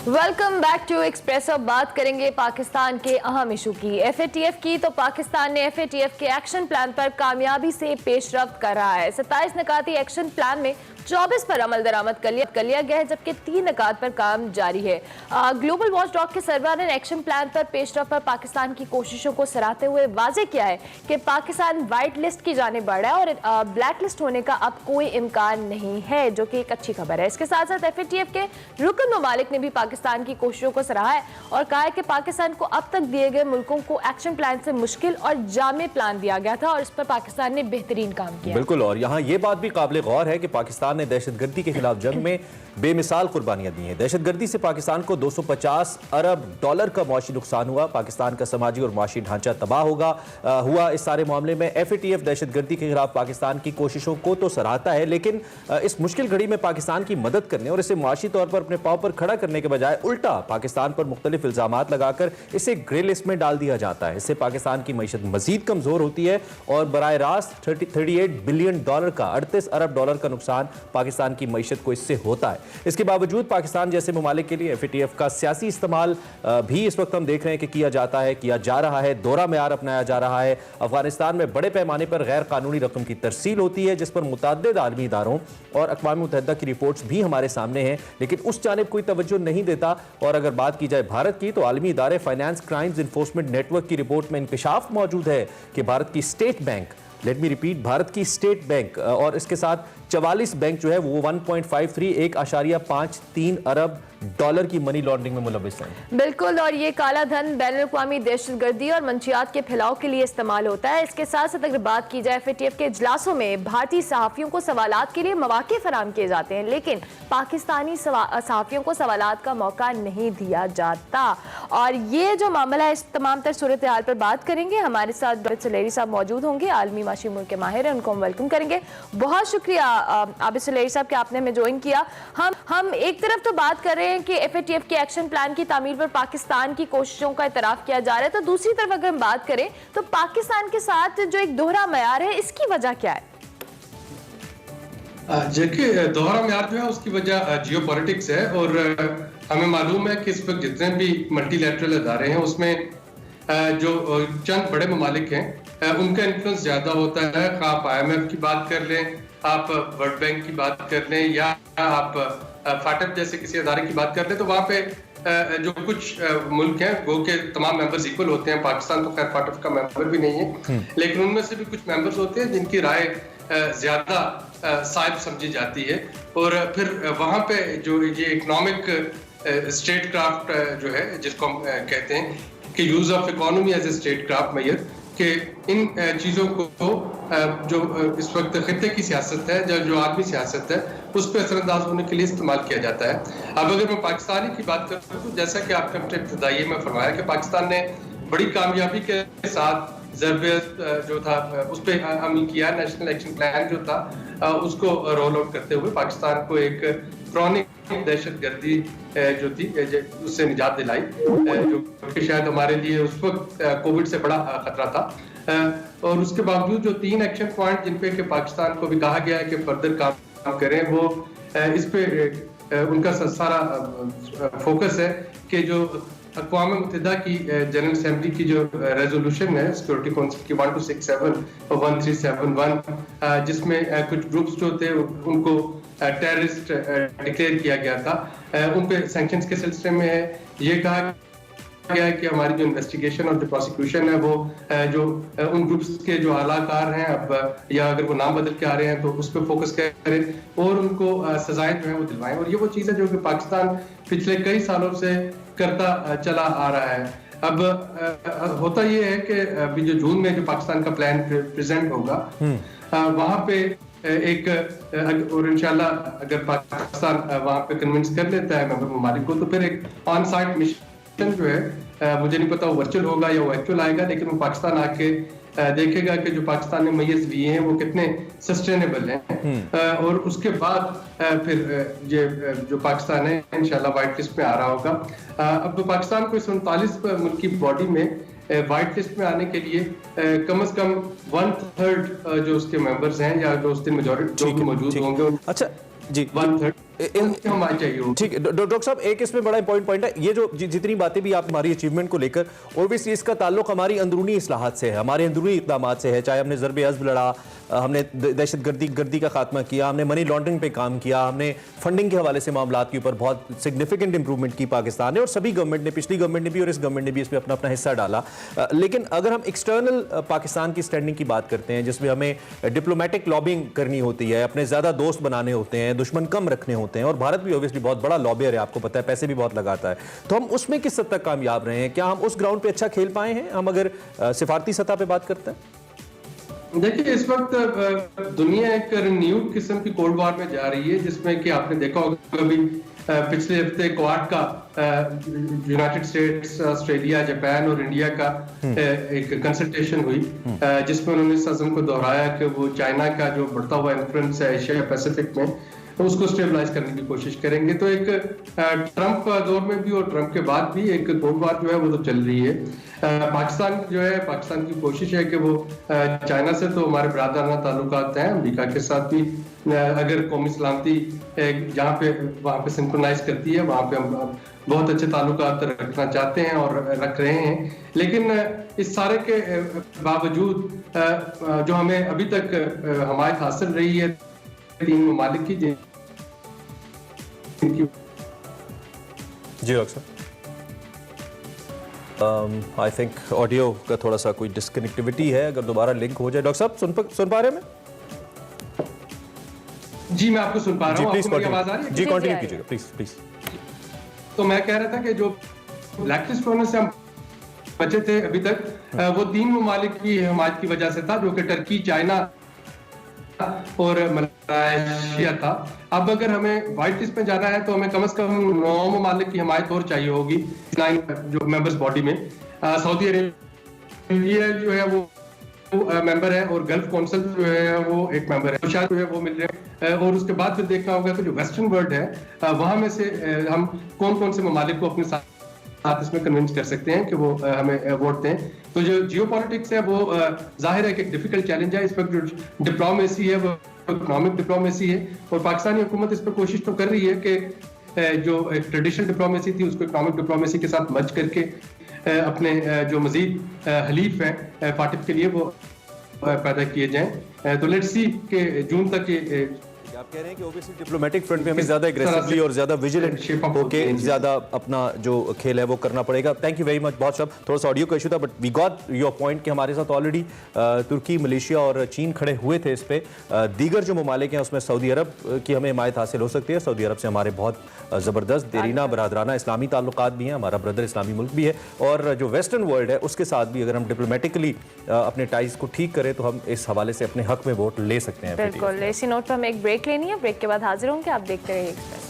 Welcome back to express. अब बात करेंगे पाकिस्तान के अहम इशू की, एफएटीएफ की। तो पाकिस्तान ने एफएटीएफ के एक्शन प्लान पर कामयाबी से पेशरफ्त कर रहा है। 27 निकाती एक्शन प्लान में 24 पर अमल दरामद कर लिया गया है, जबकि 3 निकात पर काम जारी है। ग्लोबल वॉच डॉग के सरवर ने एक्शन प्लान पर पेशरफ्त पर पाकिस्तान की कोशिशों को सराहते हुए वाजे किया है कि पाकिस्तान व्हाइट लिस्ट की जानिब बढ़ रहा है और ब्लैक लिस्ट होने का अब कोई इम्कान नहीं है, जो कि एक अच्छी खबर है। इसके साथ साथ एफएटीएफ के रुकन ममालिक ने भी पाकिस्तान की कोशिशों को सराहा है और कहा है कि पाकिस्तान को अब तक दिए गए मुल्कों को एक्शन प्लान से मुश्किल और जामे प्लान दिया गया था और इस पर पाकिस्तान ने बेहतरीन काम किया। बिल्कुल, और यहाँ ये बात भी काबिल गौर है कि पाकिस्तान ने दहशतगर्दी के खिलाफ जंग में बेमिसाल कुर्बानियां दी हैं। दहशतगर्दी से पाकिस्तान को $250 अरब का मुआशी नुकसान हुआ। पाकिस्तान का समाजी और मुआशी ढांचा तबाह हुआ। इस सारे मामले में एफएटीएफ दहशतगर्दी के खिलाफ पाकिस्तान की कोशिशों को तो सराहता है, लेकिन इस मुश्किल घड़ी में पाकिस्तान की मदद करने और इसे मुआशी तौर पर अपने पांव पर खड़ा करने के बजाय उल्टा पाकिस्तान पर मुख्तलिफ इल्जामात लगाकर इसे ग्रे लिस्ट में डाल दिया जाता है। इससे पाकिस्तान की मईशत मजीद कमजोर होती है और बराह रास्त $38 बिलियन का $38 अरब का नुकसान पाकिस्तान की मईशत को इससे होता है। इसके बावजूद पाकिस्तान जैसे ममालिक के लिए एफएटीएफ का सियासी इस्तेमाल भी इस वक्त हम देख रहे हैं कि किया जा रहा है। दोहरा मेयार अपनाया जा रहा है। अफगानिस्तान में बड़े पैमाने पर गैर कानूनी रकम की तरसील होती है, जिस पर मुतअद्दिद आलमी इदारों और अक़वाम मुत्तहिदा की रिपोर्ट्स भी हमारे सामने हैं, लेकिन उस जानिब कोई तवज्जो नहीं देता। और अगर बात की जाए भारत की, तो आलमी इदारे फाइनेंस क्राइम्स इन्फोर्समेंट नेटवर्क की रिपोर्ट में इंकशाफ मौजूद है कि भारत की state bank, let me repeat, Bharat की स्टेट बैंक और इसके साथ 44 बैंक जो है वो 1.53 अरब डॉलर की मनी लॉन्ड्रिंग में मुलविस हैं। बिल्कुल, और ये काला धन बैनुल-अक़वामी दहशतगर्दी और मंशियात के फैलाव के लिए इस्तेमाल होता है। इसके साथ साथ अगर बात की जाए एफएटीएफ के इजलासों में भारतीय सहाफ़ियों को सवालात के लिए मौके फराहम किए जाते हैं, लेकिन पाकिस्तानी सहाफ़ियों को सवालात का मौका नहीं दिया जाता। और ये जो मामला है, इस तमाम तर सूरत हाल पर बात करेंगे। हमारे साथ आबिद सुलेरी साहब मौजूद होंगे, आलमी माशी उमूर के माहिर हैं, उनको हम वेलकम करेंगे। बहुत शुक्रिया आबिद सुलेरी साहब कि आपने हमें ज्वाइन किया। हम एक तरफ तो बात कर रहे हैं कि एफएटीएफ के एक्शन प्लान की तामीर पर पाकिस्तान की कोशिशों का इतराफ किया जा रहा है, तो दूसरी तरफ अगर हम बात करें तो पाकिस्तान के साथ जो एक दोहरा मयार है, इसकी वजह क्या है? देखिए, दोहरा म्यार जो है उसकी वजह जियोपॉलिटिक्स है और हमें मालूम है कि इस वक्त जितने भी मल्टीलैटरल अदारे हैं उसमें जो चंद बड़े ममालिक हैं उनका इन्फ्लुएंस ज्यादा होता है। आप IMF की बात कर लें, आप वर्ल्ड बैंक की बात कर लें, या आप फाटफ जैसे किसी अदारे की बात कर लें, तो वहाँ पे जो कुछ मुल्क हैं वो के तमाम मेंबर्स इक्वल होते हैं। पाकिस्तान तो खैर फाटफ का मेंबर भी नहीं है, लेकिन उनमें से भी कुछ मेंबर्स होते हैं जिनकी राय ज्यादा साइब समझी जाती है। और फिर वहाँ पे जो ये इकोनॉमिक स्टेट क्राफ्ट जो है, जिसको हम कहते हैं कि use of economy as a state craft measure, कि इन चीज़ों को जो इस वक्त खित्ते की सियासत है, जो आलमी सियासत है, उस पर असरअंदाज होने के लिए इस्तेमाल किया जाता है। अब अगर मैं पाकिस्तानी की बात करूँ तो जैसा कि आपने अपने इब्तिदाई में फरमाया कि पाकिस्तान ने बड़ी कामयाबी के साथ ज़रबेत जो था उस पर अमल किया। नेशनल एक्शन प्लान जो था उसको रोल आउट करते हुए पाकिस्तान को एक क्रॉनिक दहशतगर्दी जो थी उससे निजात दिलाई, जो कि शायद हमारे लिए उस वक्त कोविड से बड़ा खतरा था। और उसके बावजूद जो 3 एक्शन पॉइंट जिन पे कि पाकिस्तान को भी कहा गया है कि फर्दर काम करें, वो इस पे उनका सारा फोकस है कि जो अक़वाम मुत्तहिदा की जनरल असेंबली की जो रेजोल्यूशन है सिक्योरिटी काउंसिल की 1267 और 1371, जिसमें कुछ ग्रुप्स जो थे उनको टेररिस्ट डिक्लेयर किया गया था, उन पे सैंक्शंस के सिलसिले में ये कहा गया है कि हमारी जो इन्वेस्टिगेशन और जो प्रोसिक्यूशन है वो जो उन ग्रुप्स के जो आलाकार हैं अब, या अगर वो नाम बदल के आ रहे हैं, तो उस पर फोकस करें और उनको सजाएं जो है वो दिलवाएं। और ये वो चीज़ है जो कि पाकिस्तान पिछले कई सालों से करता चला आ रहा है। अब होता ये है कि अभी जो जून में जो पाकिस्तान का प्लान प्रेजेंट होगा, वहाँ पे एक और इंशाल्लाह अगर पाकिस्तान वहाँ पे कन्विंस कर लेता है मेंबर ममालिक को, तो फिर एक ऑन साइट मिशन जो है, मुझे नहीं पता वो वर्चुअल होगा या वो एक्चुअल आएगा, लेकिन वो पाकिस्तान आके देखेगा कि जो पाकिस्तान ने मैय्यज़ लिए हैं वो कितने सस्टेनेबल हैं। और उसके बाद फिर ये जो पाकिस्तान है इंशाल्लाह व्हाइट लिस्ट में आ रहा होगा। अब तो पाकिस्तान को 39 मुल्क की बॉडी में व्हाइट लिस्ट में आने के लिए कम से कम 1/3 जो उसके मेंबर्स हैं या जो उस दिन मेजॉरिटी जो मौजूद होंगे, अच्छा जी, 1/3 उनकी हमारी चाहिए होगी। ठीक है डॉक्टर साहब, एक इसमें बड़ा इंपॉर्टेंट पॉइंट है, ये जो जितनी बातें भी आप हमारी अचीवमेंट को लेकर, ओबियसली इसका ताल्लुक हमारी अंदरूनी इस्लाहात से है, हमारे अंदरूनी इक़दाम से है। चाहे हमने ज़रब अज़्ब लड़ा, हमने दहशतगर्दी का खात्मा किया, हमने मनी लॉन्ड्रिंग पे काम किया, हमने फंडिंग के हवाले से मामलात के ऊपर बहुत सिग्निफिकेंट इंप्रूवमेंट की पाकिस्तान ने, और सभी गवर्नमेंट ने, पिछली गवर्नमेंट ने भी और इस गवर्नमेंट ने भी इसमें अपना अपना हिस्सा डाला। लेकिन अगर हम एक्सटर्नल पाकिस्तान की स्टैंडिंग की बात करते हैं, जिसमें हमें डिप्लोमेटिक लॉबिंग करनी होती है, अपने ज़्यादा दोस्त बनाने होते हैं, दुश्मन कम रखने होते हैं, और भारत भी ऑब्वियसली बहुत बड़ा लॉबियर है, आपको पता है, पैसे भी बहुत लगाता है, तो हम उसमें किस हद तक कामयाब रहे हैं? क्या हम उस ग्राउंड पे अच्छा खेल पाए हैं, हम अगर सिफारती सतह पे बात करते हैं? देखिए, इस वक्त दुनिया एक न्यू किस्म की कोल्ड वॉर में जा रही है, जिसमें कि आपने देखा होगा अभी पिछले हफ्ते क्वाड का यूनाइटेड स्टेट्स, ऑस्ट्रेलिया, जापान और इंडिया का एक कंसल्टेशन हुई, जिसमें उन्होंने इस अज़म को दोहराया कि वो चाइना का जो बढ़ता हुआ इन्फ्लुएंस है एशिया पैसिफिक में, तो उसको स्टेबलाइज करने की कोशिश करेंगे। तो एक ट्रंप दौर में भी और ट्रंप के बाद भी एक कोल्ड वॉर जो है वो तो चल रही है। पाकिस्तान जो है, पाकिस्तान की कोशिश है कि वो चाइना से तो हमारे बरादराना ताल्लुकात हैं, अमेरिका के साथ भी अगर कौमी सलामती जहाँ पे वहाँ पे सिंक्रोनाइज करती है, वहाँ पे हम बहुत अच्छे ताल्लुकात रखना चाहते हैं और रख रहे हैं। लेकिन इस सारे के बावजूद जो हमें अभी तक हमायत हासिल रही है 3 ममालिक की, जी डॉक्टर साहब, आई थिंक ऑडियो का थोड़ा सा कोई डिस्कनेक्टिविटी है, अगर दोबारा लिंक हो जाए। डॉक्टर साहब सुन पा रहे हैं? जी, मैं आपको सुन पा रहा हूँ। आपको मेरी आवाज आ रही है? जी, कंटिन्यू कीजिएगा प्लीज। तो मैं कह रहा था कि जो ब्लैकलिस्ट होने से हम बचे थे अभी तक, वो 3 ममालिक की हमायत की वजह से था, जो कि टर्की, चाइना और मलेशिया था। अब अगर हमें व्हाइट लिस्ट में जाना है तो हमें कम से कम 9 ममालिक की हमायत और चाहिए होगी 9 जो मेंबर्स बॉडी में। सऊदी अरेबिया जो है वो मेंबर है, और गल्फ कौंसिल जो है वो एक मेंबर है, तो शायद जो है वो मिल रहे हैं। और उसके बाद फिर देखना होगा कि जो वेस्टर्न वर्ल्ड है वहां में से हम कौन कौन से ममालिक को अपने साथ इसमें कन्विंस कर सकते हैं कि वो हमें वोट दें। तो जो जियोपॉलिटिक्स है वो जाहिर है कि एक डिफिकल्ट चैलेंज है। इस वक्त जो डिप्लोमेसी है वो इकोनॉमिक डिप्लोमेसी है, और पाकिस्तानी हुकूमत इस पर कोशिश तो कर रही है कि जो एक ट्रेडिशनल डिप्लोमेसी थी उसको इकोनॉमिक डिप्लोमेसी के साथ मर्ज करके अपने जो मजीद हलीफ हैं फाटिफ के लिए वो पैदा किए जाएं। तो लेट्स सी कि जून तक ये आप कह रहे हैं कि ओबियसली डिप्लोमेटिक फ्रंट पे हमें ज्यादा एग्रेसिवली और ज्यादा विजिलेंट होके ज्यादा अपना जो खेल है वो करना पड़ेगा। Thank you very much. बहुत सब थोड़ा सा ऑडियो का इशू था, but we got your point कि हमारे साथ ऑलरेडी तुर्की, मलेशिया और चीन खड़े हुए थे इस पे। दीगर जो ममालिक हैं उसमें सऊदी अरब की हमें हिमायत हासिल हो सकती है। सऊदी अरब से हमारे बहुत ज़बरदस्त देरीना बरादराना इस्लामी ताल्लुकात भी हैं, हमारा ब्रदर इस्लामी मुल्क भी है, और जो वेस्टर्न वर्ल्ड है उसके साथ भी अगर हम डिप्लोमेटिकली अपने टाइज को ठीक करें तो हम इस हवाले से अपने हक में वोट ले सकते हैं। बिल्कुल। इसी नोट पर हमें एक ब्रेक लेनी है, ब्रेक के बाद हाजिर होंगे। आप देखते रहिए एक्सप्रेस।